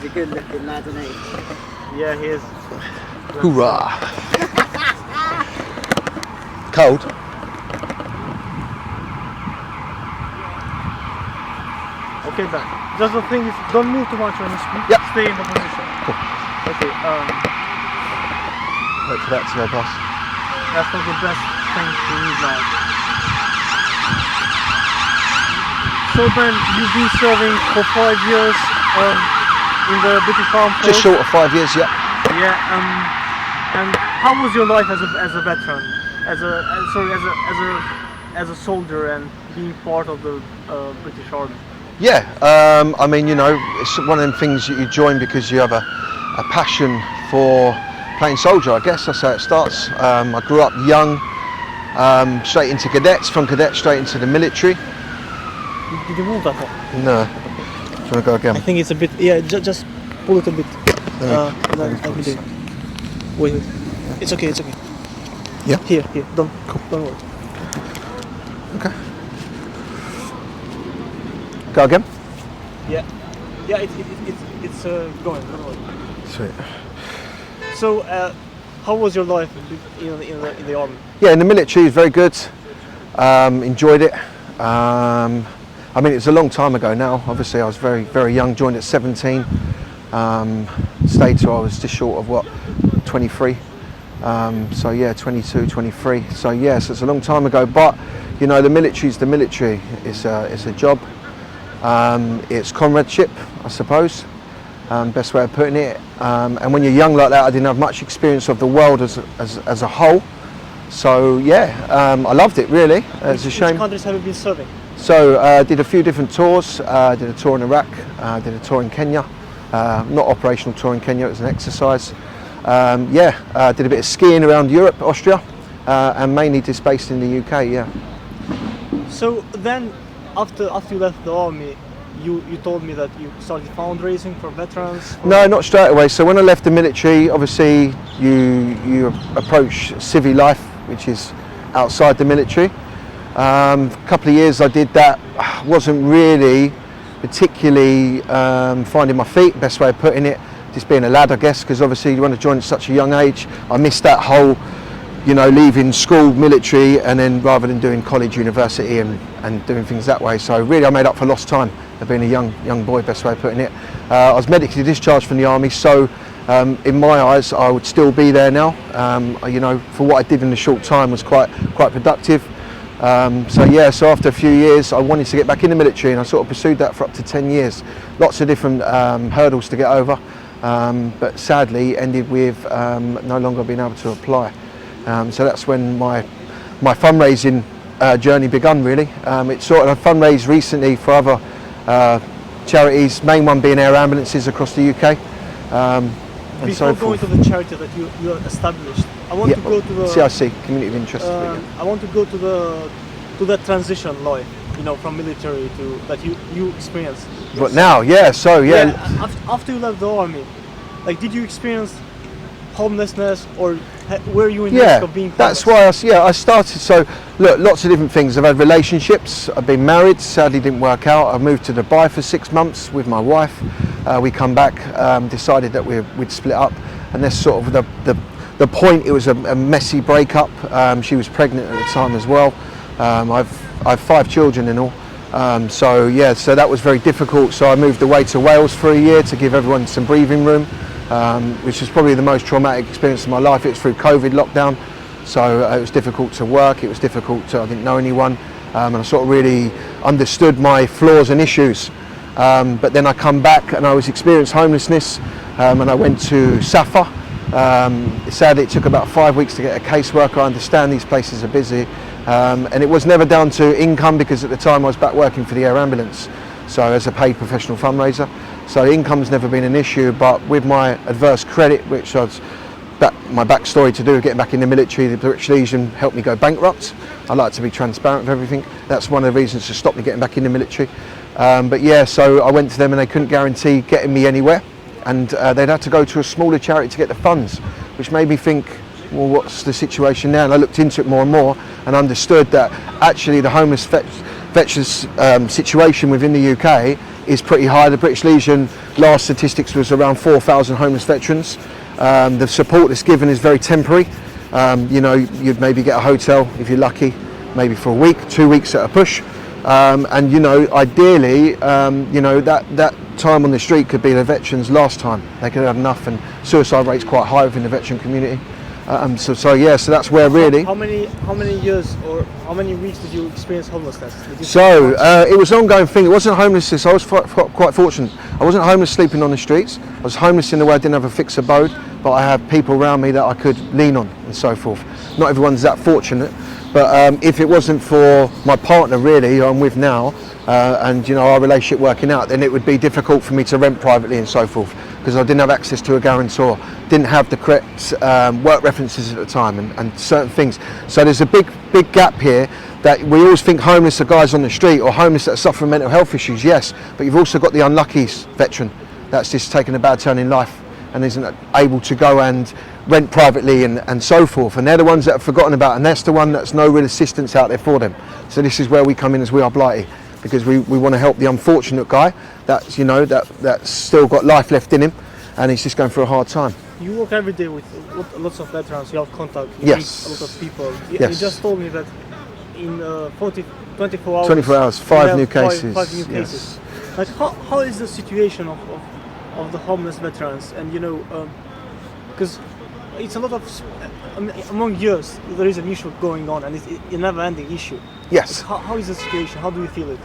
a good looking lad, isn't he? Yeah, he is. Hoorah! Cold? Okay, then. Just the thing is, don't move too much when you speak. Yep. Stay in the position. Cool. Okay. Wait for that to go past. That's not the best thing to use now. So Ben, you've been serving for 5 years in the British Armed Forces. Just short of 5 years, yeah. Yeah. And how was your life as a veteran, as a soldier, and being part of the British Army? Yeah, I mean, you know, it's one of them things that you join because you have a passion for playing soldier, I guess. That's how it starts. I grew up young, straight into cadets, from cadets straight into the military. Did you move that one? No. Do you want to go again? I think it's a bit, yeah, just pull it a bit. Wait. It's okay. Yeah? Here, don't worry. Okay. Go again? Yeah, it's going, don't worry. Sweet. So, how was your life in the army? Yeah, in the military, it's very good. Enjoyed it. I mean, it's a long time ago now. Obviously, I was very, very young. Joined at 17. Stayed till I was just short of 23. So yeah, 22, 23. So yes, it's a long time ago. But you know, the military's the military. It's a job. It's comradeship, I suppose. Best way of putting it. And when you're young like that, I didn't have much experience of the world as a whole. So yeah, I loved it really. It's a shame. Which countries have you been serving? So I did a few different tours. Did a tour in Iraq. Did a tour in Kenya. Not operational tour in Kenya. It was an exercise. Did a bit of skiing around Europe, Austria, and mainly just based in the UK. Yeah. So then, after you left the army, you told me that you started fundraising for veterans. No, not straight away. So when I left the military, obviously you approach civil life, which is outside the military. A couple of years I did that. Wasn't really particularly finding my feet, best way of putting it. Just being a lad, I guess, because obviously you want to join at such a young age. I missed that whole, you know, leaving school, military, and then rather than doing college, university, and doing things that way. So really I made up for lost time of being a young boy, best way of putting it. I was medically discharged from the army, so in my eyes I would still be there now. You know, for what I did in the short time was quite productive. So after a few years I wanted to get back in the military, and I sort of pursued that for up to 10 years. Lots of different hurdles to get over, but sadly ended with no longer being able to apply. So that's when my fundraising journey begun really. It's sort of fundraised recently for other charities, main one being air ambulances across the UK. Before going to the charity that you established, I want to go to the CIC, Community of Interest. I want to go to the transition life, you know, from military to that you experienced. But now, yeah. So yeah. After you left the army, like, did you experience homelessness, or were you in risk of being homeless? That's why I started. So look, lots of different things. I've had relationships. I've been married. Sadly, didn't work out. I moved to Dubai for 6 months with my wife. We come back, decided that we'd split up, and that's sort of the point. It was a messy breakup. She was pregnant at the time as well. I've 5 children in all. So that was very difficult. So I moved away to Wales for a year to give everyone some breathing room, which was probably the most traumatic experience of my life. It was through COVID lockdown, so it was difficult to work. It was difficult I didn't know anyone, and I sort of really understood my flaws and issues. But then I come back and I was experienced homelessness, and I went to SAFA. Sadly, it took about 5 weeks to get a caseworker. I understand these places are busy, and it was never down to income, because at the time I was back working for the air ambulance, so as a paid professional fundraiser. So income's never been an issue, but with my adverse credit, which was my backstory to do with getting back in the military, the British Legion helped me go bankrupt. I like to be transparent with everything. That's one of the reasons to stop me getting back in the military. So I went to them and they couldn't guarantee getting me anywhere, and they'd had to go to a smaller charity to get the funds, which made me think, well, what's the situation now? And I looked into it more and more and understood that actually the homeless veterans situation within the UK is pretty high. The British Legion last statistics was around 4,000 homeless veterans. The support that's given is very temporary. You know, you'd maybe get a hotel if you're lucky, maybe for a week, 2 weeks at a push. And you know, ideally, you know, that time on the street could be the veterans' last time. They could have enough, and suicide rate's quite high within the veteran community. So that's where really. How many years or how many weeks did you experience homelessness? So it was an ongoing thing. It wasn't homelessness. I was quite fortunate. I wasn't homeless sleeping on the streets. I was homeless in the way I didn't have a fixed abode, but I had people around me that I could lean on and so forth. Not everyone's that fortunate, but if it wasn't for my partner really, who I'm with now, and you know, our relationship working out, then it would be difficult for me to rent privately and so forth, because I didn't have access to a guarantor, didn't have the correct work references at the time, and certain things. So there's a big gap here, that we always think homeless are guys on the street or homeless that are suffering mental health issues, yes, but you've also got the unlucky veteran that's just taken a bad turn in life and isn't able to go and rent privately and so forth, and they're the ones that are forgotten about, and that's the one that's no real assistance out there for them. So this is where we come in as We R Blighty, because we want to help the unfortunate guy that's, you know, that's still got life left in him and he's just going through a hard time. You work every day with lots of veterans, you have contact, you Yes. meet a lot of people. Yes. You just told me that in 24 hours, 24 hours, you five have new cases. Five new cases. Yes. Like how is the situation of the homeless veterans? And you know, because it's a lot of, among years there is an issue going on, and it's a never-ending issue. Yes. Like, how is the situation? How do you feel it?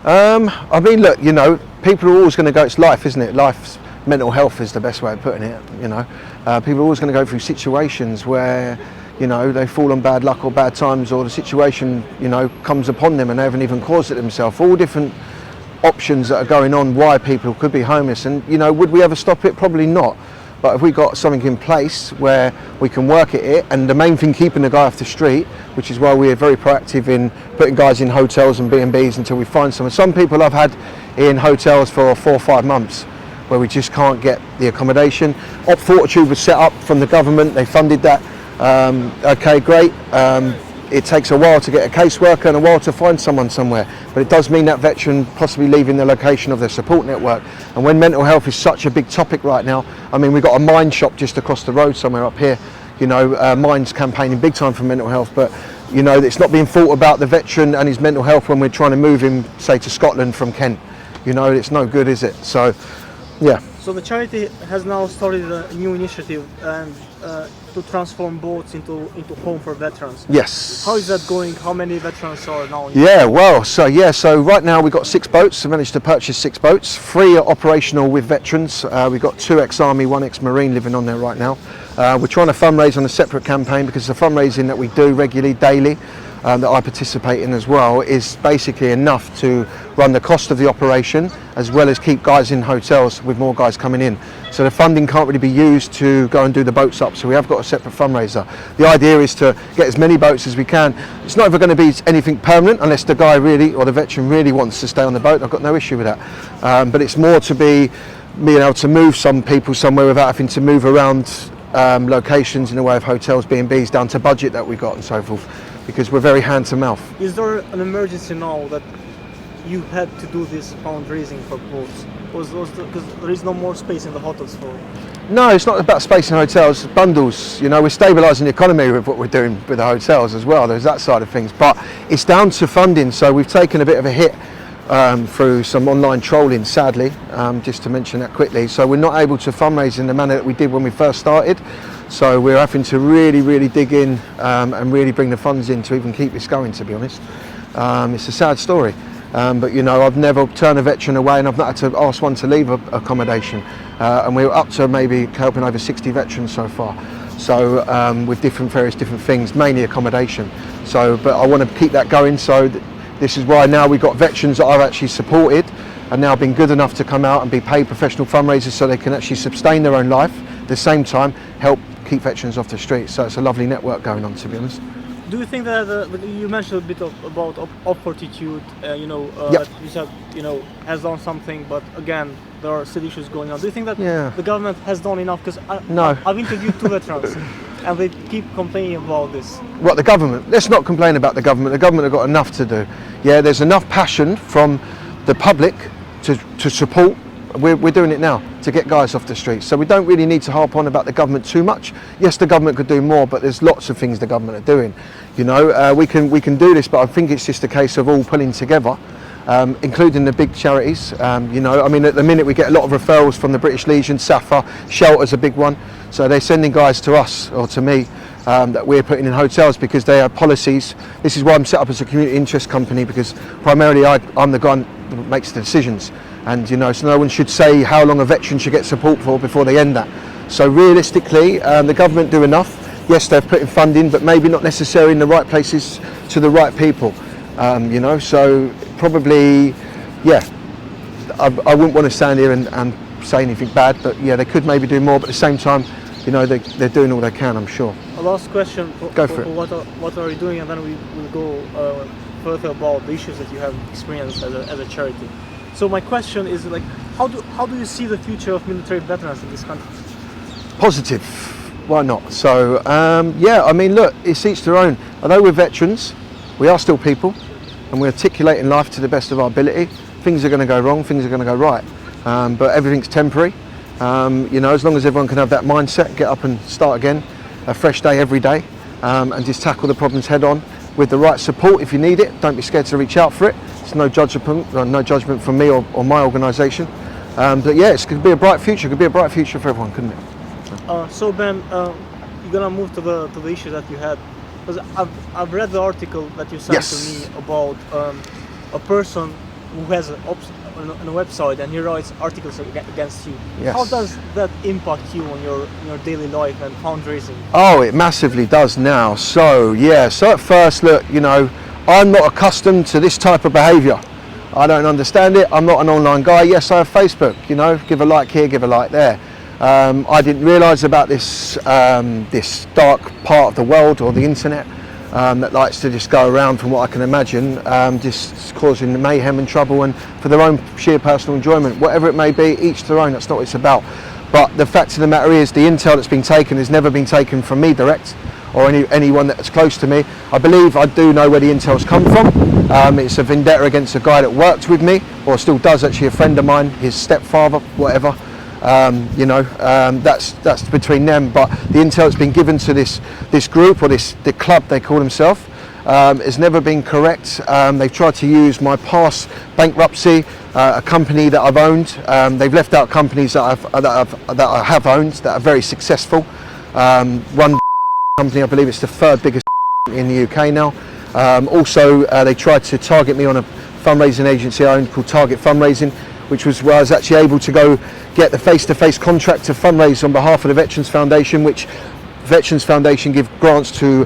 I mean, look, you know, people are always going to go, it's life, isn't it? Life's mental health is the best way of putting it, you know. People are always going to go through situations where, you know, they fall on bad luck or bad times, or the situation, you know, comes upon them and they haven't even caused it themselves. All different options that are going on why people could be homeless, and, you know, would we ever stop it? Probably not. But if we got something in place where we can work at it, and the main thing, keeping the guy off the street, which is why we're very proactive in putting guys in hotels and B&Bs until we find someone. Some people I've had in hotels for 4 or 5 months where we just can't get the accommodation. Op Fortitude was set up from the government, they funded that. Okay, great. It takes a while to get a caseworker and a while to find someone somewhere, but it does mean that veteran possibly leaving the location of their support network. And when mental health is such a big topic right now, I mean, we've got a Mind shop just across the road somewhere up here, you know, Mind's campaigning big time for mental health, but you know, it's not being thought about the veteran and his mental health when we're trying to move him, say, to Scotland from Kent. You know, it's no good, is it? So, yeah. So the charity has now started a new initiative and to transform boats into home for veterans. Yes. How is that going? How many veterans are now? Yeah, well, so right now we've got 6 boats. I managed to purchase 6 boats. 3 are operational with veterans. We've got 2 ex-Army, 1 ex-Marine living on there right now. We're trying to fundraise on a separate campaign, because the fundraising that we do regularly, daily, that I participate in as well, is basically enough to run the cost of the operation, as well as keep guys in hotels with more guys coming in. So the funding can't really be used to go and do the boats up, so we have got a separate fundraiser. The idea is to get as many boats as we can. It's not ever going to be anything permanent unless the guy really, or the veteran really wants to stay on the boat. I've got no issue with that. But it's more to being able to move some people somewhere without having to move around locations in the way of hotels, B&Bs, down to budget that we got and so forth, because we're very hand to mouth. Is there an emergency now that you had to do this fundraising for boats? Because there is no more space in the hotels for? No, it's not about space in hotels, bundles. You know, we're stabilising the economy with what we're doing with the hotels as well. There's that side of things, but it's down to funding. So we've taken a bit of a hit through some online trolling, sadly, just to mention that quickly. So we're not able to fundraise in the manner that we did when we first started. So we're having to really dig in and really bring the funds in to even keep this going, to be honest. It's a sad story. But you know, I've never turned a veteran away, and I've not had to ask one to leave accommodation. And we're up to maybe helping over 60 veterans so far. So with various different things, mainly accommodation. So, but I want to keep that going. So this is why now we've got veterans that I've actually supported and now been good enough to come out and be paid professional fundraisers, so they can actually sustain their own life. At the same time, help keep veterans off the streets. So it's a lovely network going on, to be honest. Do you think that you mentioned a bit about Op Fortitude, you know, Yep. you said, you know, has done something, but again, there are still issues going on. Do you think that Yeah. the government has done enough? Because No. I've interviewed 2 veterans, and they keep complaining about this. What, the government? Let's not complain about the government. The government have got enough to do. Yeah, there's enough passion from the public to support. We're doing it now to get guys off the streets. So we don't really need to harp on about the government too much. Yes, the government could do more, but there's lots of things the government are doing. You know, we can do this, but I think it's just a case of all pulling together, including the big charities. You know, I mean, at the minute we get a lot of referrals from the British Legion, SAFA, Shelter's a big one. So they're sending guys to us or to me that we're putting in hotels because they have policies. This is why I'm set up as a community interest company, because primarily I'm the guy that makes the decisions. And you know, so no one should say how long a veteran should get support for before they end that. So realistically, the government do enough. Yes, they're putting funding, but maybe not necessarily in the right places to the right people. You know, so probably, yeah, I wouldn't want to stand here and say anything bad, but yeah, they could maybe do more. But at the same time, you know, they're doing all they can, I'm sure. A last question. Go for it. What are you doing, and then we will go further about the issues that you have experienced as a charity. So my question is, like, how do you see the future of military veterans in this country? Positive. Why not? So yeah, I mean, look, it's each their own. Although we're veterans, we are still people, and we're articulating life to the best of our ability. Things are going to go wrong, things are going to go right, but everything's temporary. You know, as long as everyone can have that mindset, get up and start again, a fresh day every day, and just tackle the problems head on with the right support if you need it. Don't be scared to reach out for it. It's no judgment from me or my organisation. But yeah, it could be a bright future. It could be a bright future for everyone, couldn't it? So Ben, you're gonna move to the issue that you had, because I've read the article that you sent to me about a person who has a website and he writes articles against you. Yes. How does that impact you on your daily life and fundraising? Oh, it massively does now. So yeah, so at first, look, you know, I'm not accustomed to this type of behaviour. I don't understand it. I'm not an online guy. Yes, I have Facebook, you know, give a like here, give a like there. I didn't realise about this this dark part of the world, or the internet, that likes to just go around, from what I can imagine, just causing mayhem and trouble, and for their own sheer personal enjoyment. Whatever it may be, each their own, that's not what it's about. But the fact of the matter is, the intel that's been taken has never been taken from me direct, or anyone that's close to me. I believe I do know where the intel's come from. It's a vendetta against a guy that worked with me, or still does, actually, a friend of mine, his stepfather, whatever. You know, that's between them. But the intel that's been given to this group, or the club they call themselves, has never been correct. They've tried to use my past bankruptcy, a company that I've owned. They've left out companies that I have owned that are very successful. One company, I believe it's the third biggest in the UK now. Also, they tried to target me on a fundraising agency I owned called Target Fundraising, which was where I was actually able to go get the face-to-face contract to fundraise on behalf of the Veterans Foundation, which Veterans Foundation give grants to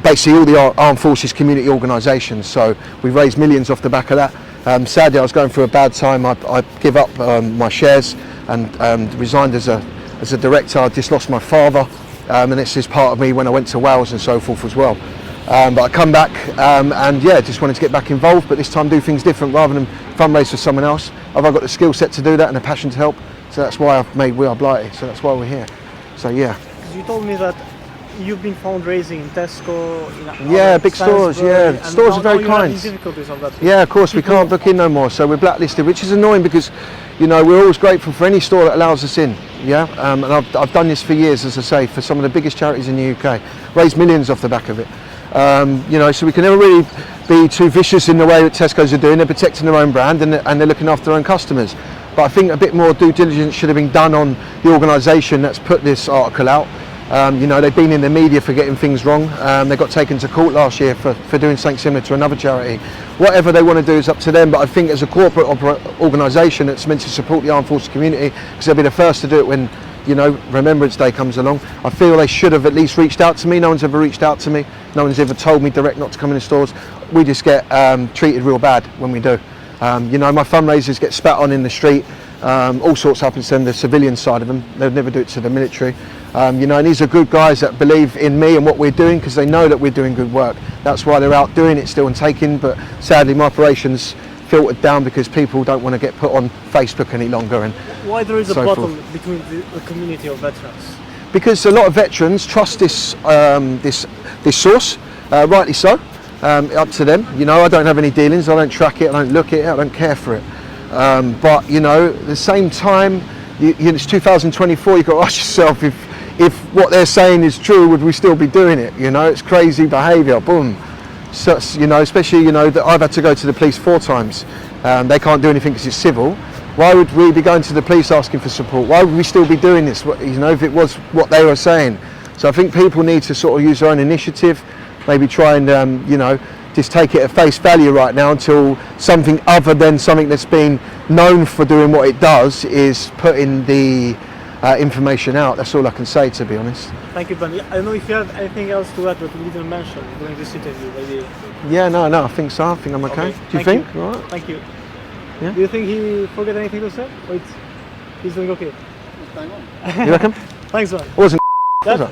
basically all the armed forces community organisations. So we've raised millions off the back of that. Sadly, I was going through a bad time. I give up my shares and resigned as a director. I just lost my father. And this is part of me when I went to Wales and so forth as well. But I come back and yeah, just wanted to get back involved, but this time do things different rather than fundraise for someone else. I've got the skill set to do that and a passion to help, so that's why I've made We R Blighty, so that's why we're here. So yeah. You told me that you've been fundraising in Tesco, yeah, big stores, yeah. Stores are very kind. Difficulties of that. Yeah, of course, we can't book in no more, so we're blacklisted, which is annoying because, you know, we're always grateful for any store that allows us in. Yeah, and I've done this for years, as I say, for some of the biggest charities in the UK, raised millions off the back of it. You know, so we can never really be too vicious in the way that Tesco's are doing. They're protecting their own brand and they're looking after their own customers. But I think a bit more due diligence should have been done on the organisation that's put this article out. You know, they've been in the media for getting things wrong. They got taken to court last year for doing something similar to another charity. Whatever they want to do is up to them, but I think as a corporate organisation that's meant to support the armed forces community, because they'll be the first to do it when, you know, Remembrance Day comes along, I feel they should have at least reached out to me. No one's ever reached out to me. No one's ever told me direct not to come in the stores. We just get treated real bad when we do. You know, my fundraisers get spat on in the street. All sorts happens to them, the civilian side of them. They'll never do it to the military. You know, and these are good guys that believe in me and what we're doing because they know that we're doing good work. That's why they're out doing it still and taking, but sadly my operations filtered down because people don't want to get put on Facebook any longer. And why there is a battle between the community of veterans? Because a lot of veterans trust this this source, rightly so. Up to them. You know, I don't have any dealings. I don't track it. I don't look at it. I don't care for it. But you know, at the same time, it's 2024. You've got to ask yourself if what they're saying is true, would we still be doing it? You know, it's crazy behaviour. Boom. So, you know, especially, you know, that I've had to go to the police 4 times. They can't do anything because it's civil. Why would we be going to the police asking for support? Why would we still be doing this? You know, if it was what they were saying. So I think people need to sort of use their own initiative, maybe try and, you know, just take it at face value right now until something other than something that's been known for doing what it does is putting the information out. That's all I can say, to be honest. Thank you, Ben. I don't know if you have anything else to add that we didn't mention during this interview, maybe. Yeah, no, I think so. I think I'm okay. Do you think? You. All right. Thank you. Yeah? Do you think he forgot anything to say? Or he's doing okay? You reckon? Thanks, man. It wasn't. Was it?